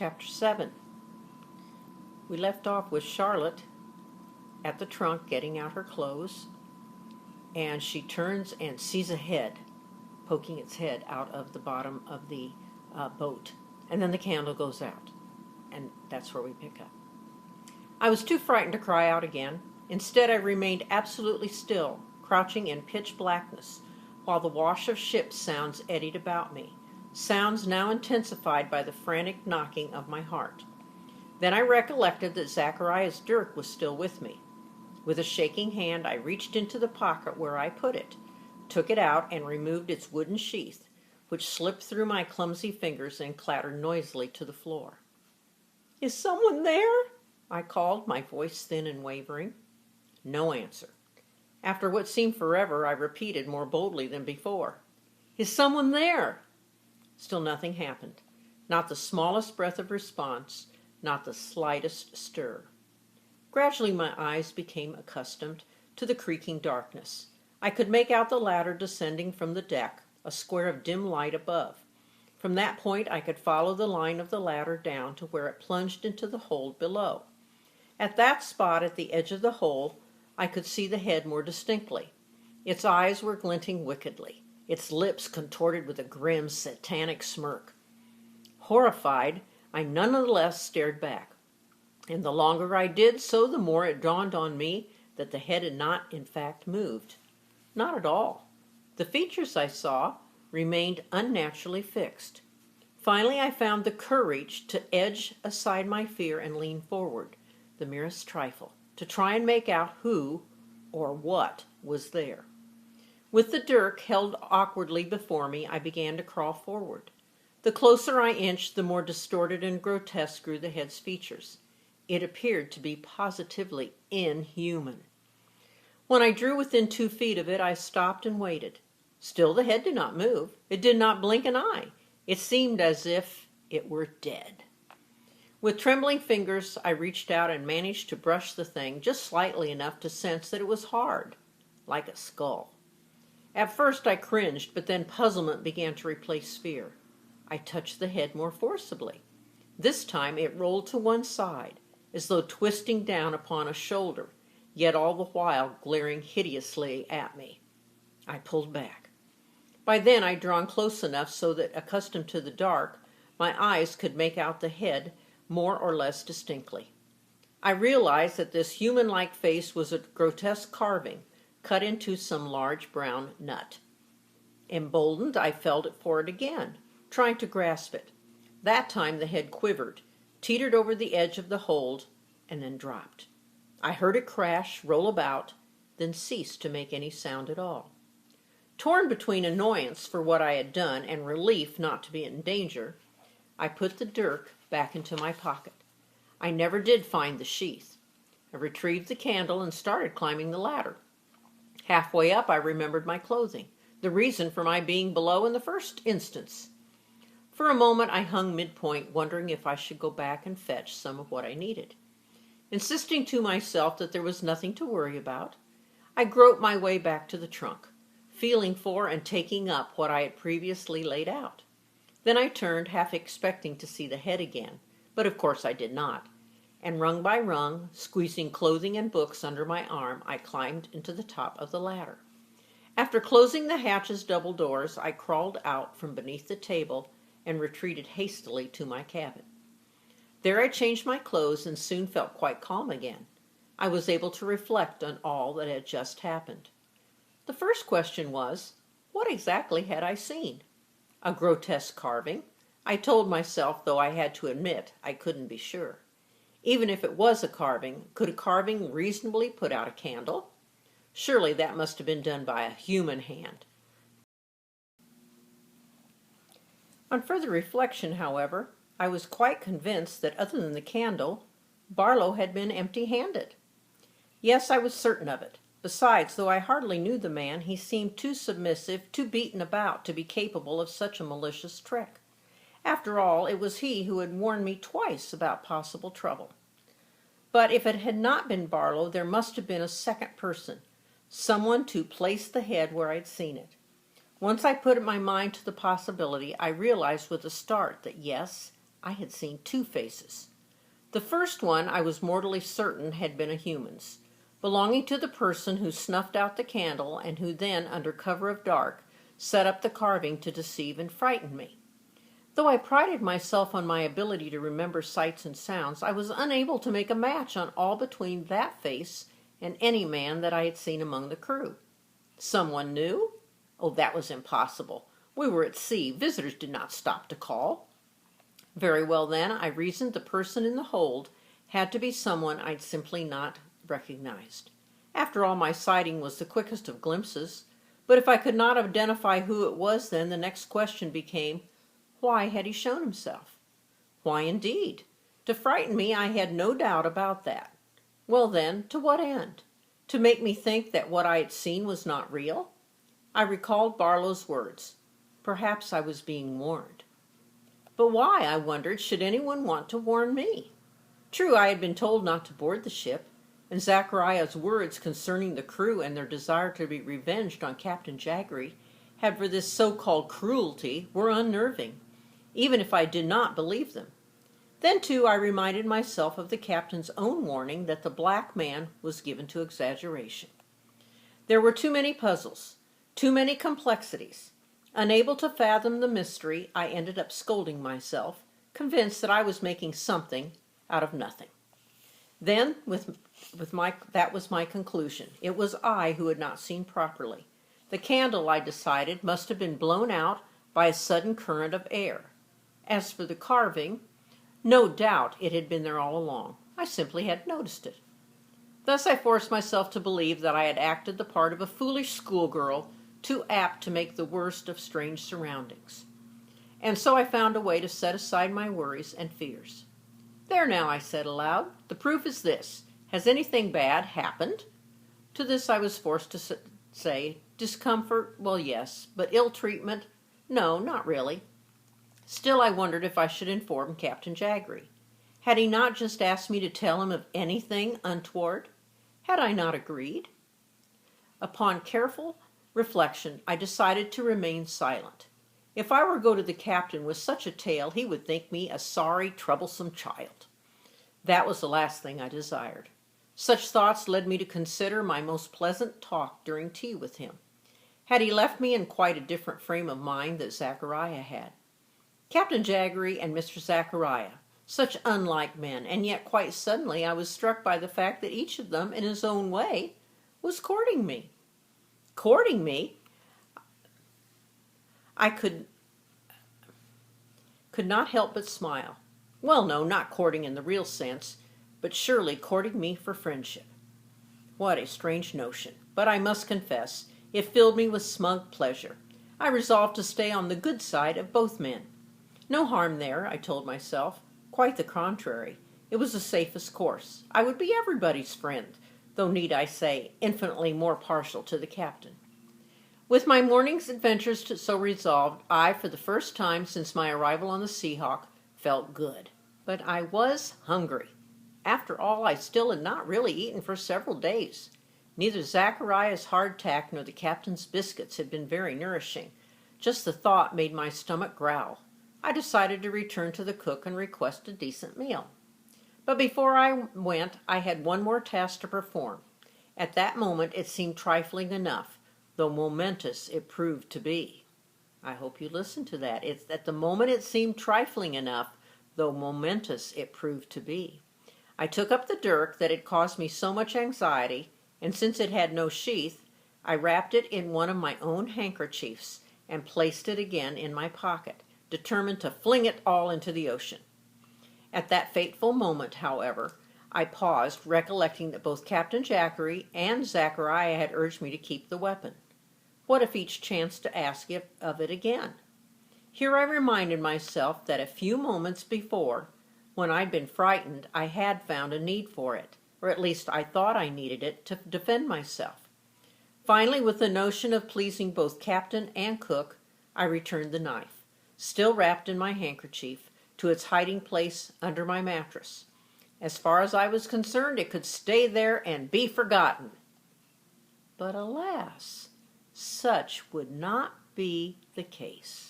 Chapter 7. We left off with Charlotte at the trunk getting out her clothes, and she turns and sees a head poking its head out of the bottom of the boat. And then the candle goes out, and that's where we pick up. I was too frightened to cry out again. Instead, I remained absolutely still, crouching in pitch blackness, while the wash of ship sounds eddied about me, sounds now intensified by the frantic knocking of my heart. Then I recollected that Zachariah's dirk was still with me. With a shaking hand, I reached into the pocket where I put it, took it out, and removed its wooden sheath, which slipped through my clumsy fingers and clattered noisily to the floor. "Is someone there?" I called, my voice thin and wavering. No answer. After what seemed forever, I repeated more boldly than before, "Is someone there?" Still nothing happened. Not the smallest breath of response, not the slightest stir. Gradually my eyes became accustomed to the creaking darkness. I could make out the ladder descending from the deck, a square of dim light above. From that point I could follow the line of the ladder down to where it plunged into the hold below. At that spot at the edge of the hole, I could see the head more distinctly. Its eyes were glinting wickedly, its lips contorted with a grim, satanic smirk. Horrified, I none the less stared back, and the longer I did so, the more it dawned on me that the head had not, in fact, moved. Not at all. The features I saw remained unnaturally fixed. Finally, I found the courage to edge aside my fear and lean forward, the merest trifle, to try and make out who or what was there. With the dirk held awkwardly before me, I began to crawl forward. The closer I inched, the more distorted and grotesque grew the head's features. It appeared to be positively inhuman. When I drew within 2 feet of it, I stopped and waited. Still the head did not move. It did not blink an eye. It seemed as if it were dead. With trembling fingers, I reached out and managed to brush the thing just slightly enough to sense that it was hard, like a skull. At first I cringed, but then puzzlement began to replace fear. I touched the head more forcibly. This time it rolled to one side, as though twisting down upon a shoulder, yet all the while glaring hideously at me. I pulled back. By then I'd drawn close enough so that, accustomed to the dark, my eyes could make out the head more or less distinctly. I realized that this human-like face was a grotesque carving cut into some large brown nut. Emboldened, I felt for it again, trying to grasp it. That time the head quivered, teetered over the edge of the hold, and then dropped. I heard it crash, roll about, then cease to make any sound at all. Torn between annoyance for what I had done and relief not to be in danger, I put the dirk back into my pocket. I never did find the sheath. I retrieved the candle and started climbing the ladder. Halfway up, I remembered my clothing, the reason for my being below in the first instance. For a moment, I hung midpoint, wondering if I should go back and fetch some of what I needed. Insisting to myself that there was nothing to worry about, I groped my way back to the trunk, feeling for and taking up what I had previously laid out. Then I turned, half expecting to see the head again, but of course I did not, and rung by rung, squeezing clothing and books under my arm, I climbed into the top of the ladder. After closing the hatch's double doors, I crawled out from beneath the table and retreated hastily to my cabin. There I changed my clothes and soon felt quite calm again. I was able to reflect on all that had just happened. The first question was, what exactly had I seen? A grotesque carving? I told myself, though I had to admit I couldn't be sure. Even if it was a carving, could a carving reasonably put out a candle? Surely that must have been done by a human hand. On further reflection, however, I was quite convinced that other than the candle, Barlow had been empty-handed. Yes, I was certain of it. Besides, though I hardly knew the man, he seemed too submissive, too beaten about to be capable of such a malicious trick. After all, it was he who had warned me twice about possible trouble. But if it had not been Barlow, there must have been a second person, someone to place the head where I'd seen it. Once I put my mind to the possibility, I realized with a start that yes, I had seen two faces. The first one I was mortally certain had been a human's, belonging to the person who snuffed out the candle and who then, under cover of dark, set up the carving to deceive and frighten me. Though I prided myself on my ability to remember sights and sounds, I was unable to make a match on all between that face and any man that I had seen among the crew. Someone new? Oh, that was impossible. We were at sea. Visitors did not stop to call. Very well then, I reasoned the person in the hold had to be someone I'd simply not recognized. After all, my sighting was the quickest of glimpses. But if I could not identify who it was then, the next question became, why had he shown himself? Why indeed? To frighten me, I had no doubt about that. Well then, to what end? To make me think that what I had seen was not real? I recalled Barlow's words. Perhaps I was being warned. But why, I wondered, should anyone want to warn me? True, I had been told not to board the ship, and Zachariah's words concerning the crew and their desire to be revenged on Captain Jaggery had for this so-called cruelty were unnerving, even if I did not believe them. Then, too, I reminded myself of the captain's own warning that the black man was given to exaggeration. There were too many puzzles, too many complexities. Unable to fathom the mystery, I ended up scolding myself, convinced that I was making something out of nothing. Then, that was my conclusion. It was I who had not seen properly. The candle, I decided, must have been blown out by a sudden current of air. As for the carving, no doubt it had been there all along. I simply hadn't noticed it. Thus I forced myself to believe that I had acted the part of a foolish schoolgirl, too apt to make the worst of strange surroundings. And so I found a way to set aside my worries and fears. There now, I said aloud, the proof is this. Has anything bad happened? To this I was forced to say, discomfort, well, yes, but ill treatment, no, not really. Still, I wondered if I should inform Captain Jaggery. Had he not just asked me to tell him of anything untoward? Had I not agreed? Upon careful reflection, I decided to remain silent. If I were to go to the captain with such a tale, he would think me a sorry, troublesome child. That was the last thing I desired. Such thoughts led me to consider my most pleasant talk during tea with him. Had he left me in quite a different frame of mind that Zachariah had? Captain Jaggery and Mr. Zachariah, such unlike men, and yet quite suddenly I was struck by the fact that each of them, in his own way, was courting me. Courting me? I could not help but smile. Well, no, not courting in the real sense, but surely courting me for friendship. What a strange notion, but I must confess, it filled me with smug pleasure. I resolved to stay on the good side of both men. No harm there, I told myself. Quite the contrary. It was the safest course. I would be everybody's friend, though, need I say, infinitely more partial to the captain. With my morning's adventures so resolved, I, for the first time since my arrival on the Seahawk, felt good. But I was hungry. After all, I still had not really eaten for several days. Neither Zachariah's hardtack nor the captain's biscuits had been very nourishing. Just the thought made my stomach growl. I decided to return to the cook and request a decent meal. But before I went, I had one more task to perform. At that moment it seemed trifling enough, though momentous it proved to be. I hope you listened to that. At the moment it seemed trifling enough, though momentous it proved to be. I took up the dirk that had caused me so much anxiety, and since it had no sheath, I wrapped it in one of my own handkerchiefs and placed it again in my pocket, determined to fling it all into the ocean. At that fateful moment, however, I paused, recollecting that both Captain Jaggery and Zachariah had urged me to keep the weapon. What if each chanced to ask of it again? Here I reminded myself that a few moments before, when I'd been frightened, I had found a need for it, or at least I thought I needed it to defend myself. Finally, with the notion of pleasing both captain and cook, I returned the knife, still wrapped in my handkerchief, to its hiding place under my mattress. As far as I was concerned, it could stay there and be forgotten. But alas, such would not be the case.